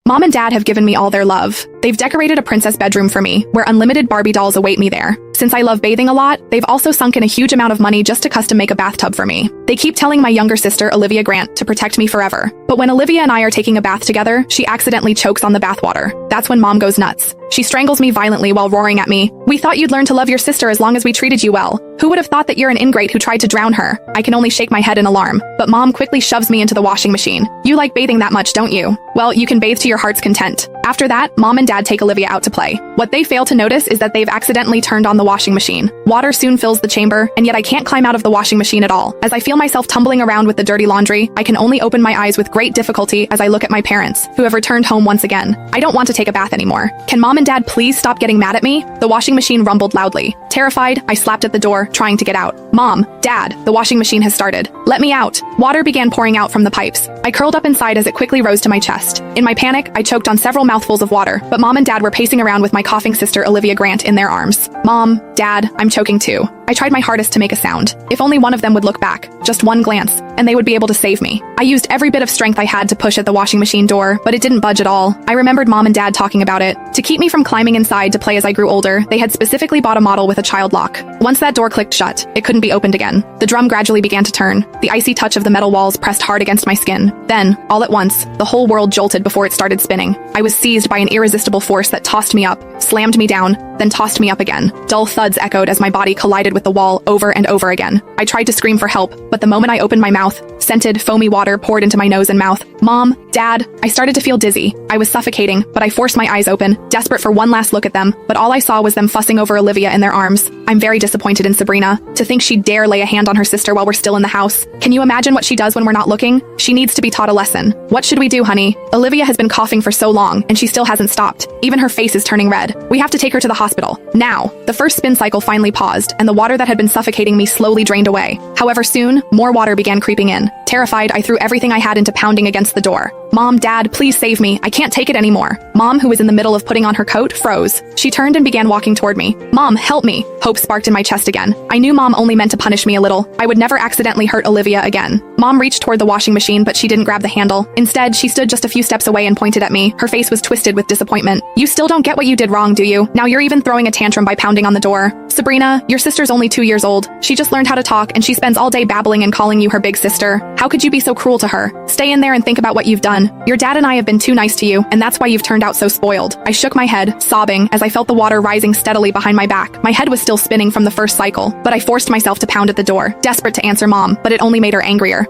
Mom and Dad have given me all their love. They've decorated a princess bedroom for me, where unlimited Barbie dolls await me there. Since I love bathing a lot, they've also sunk in a huge amount of money just to custom make a bathtub for me. They keep telling my younger sister, Olivia Grant, to protect me forever. But when Olivia and I are taking a bath together, she accidentally chokes on the bathwater. That's when Mom goes nuts. She strangles me violently while roaring at me, "We thought you'd learn to love your sister as long as we treated you well. Who would have thought that you're an ingrate who tried to drown her?" I can only shake my head in alarm, but Mom quickly shoves me into the washing machine. "You like bathing that much, don't you? Well, you can bathe to your heart's content." After that, Mom and Dad take Olivia out to play. What they fail to notice is that they've accidentally turned on the washing machine. Water soon fills the chamber, and yet I can't climb out of the washing machine at all. As I feel myself tumbling around with the dirty laundry, I can only open my eyes with great difficulty as I look at my parents, who have returned home once again. I don't want to take a bath anymore. Can Mom and Dad please stop getting mad at me? The washing machine rumbled loudly. Terrified, I slapped at the door, trying to get out. "Mom, Dad, the washing machine has started. Let me out." Water began pouring out from the pipes. I curled up inside as it quickly rose to my chest. In my panic, I choked on several mouthfuls of water, but Mom and Dad were pacing around with my coughing sister Olivia Grant in their arms. "Mom, Dad, I'm choking too." I tried my hardest to make a sound. If only one of them would look back, just one glance, and they would be able to save me. I used every bit of strength I had to push at the washing machine door, but it didn't budge at all. I remembered Mom and Dad talking about it. To keep me from climbing inside to play as I grew older, they had specifically bought a model with a child lock. Once that door clicked shut, it couldn't be opened again. The drum gradually began to turn. The icy touch of the metal walls pressed hard against my skin. Then, all at once, the whole world jolted before it started spinning. I was seized by an irresistible force that tossed me up, slammed me down, then tossed me up again. Dull thuds echoed as my body collided with the wall over and over again. I tried to scream for help, but the moment I opened my mouth, scented, foamy water poured into my nose and mouth. "Mom, Dad," I started to feel dizzy. I was suffocating, but I forced my eyes open, desperate for one last look at them, but all I saw was them fussing over Olivia in their arms. I'm very disappointed in Sabrina. To think she'd dare lay a hand on her sister while we're still in the house. Can you imagine what she does when we're not looking? She needs to be taught a lesson. What should we do, honey? Olivia has been coughing for so long, and she still hasn't stopped. Even her face is turning red. We have to take her to the hospital. Now. The first spin cycle finally paused, and the water that had been suffocating me slowly drained away. However, soon, more water began creeping in. Terrified, I threw everything I had into pounding against the door. "Mom, Dad, please save me. I can't take it anymore." Mom, who was in the middle of putting on her coat, froze. She turned and began walking toward me. "Mom, help me." Hope sparked in my chest again. I knew Mom only meant to punish me a little. I would never accidentally hurt Olivia again. Mom reached toward the washing machine, but she didn't grab the handle. Instead, she stood just a few steps away and pointed at me. Her face was twisted with disappointment. "You still don't get what you did wrong, do you? Now you're even throwing a tantrum by pounding on the door. Sabrina, your sister's only 2 years old. She just learned how to talk, and she spends all day babbling and calling you her big sister. How could you be so cruel to her? Stay in there and think about what you've done. Your dad and I have been too nice to you, and that's why you've turned out so spoiled." I shook my head, sobbing, as I felt the water rising steadily behind my back. My head was still spinning from the first cycle, but I forced myself to pound at the door, desperate to answer Mom, but it only made her angrier.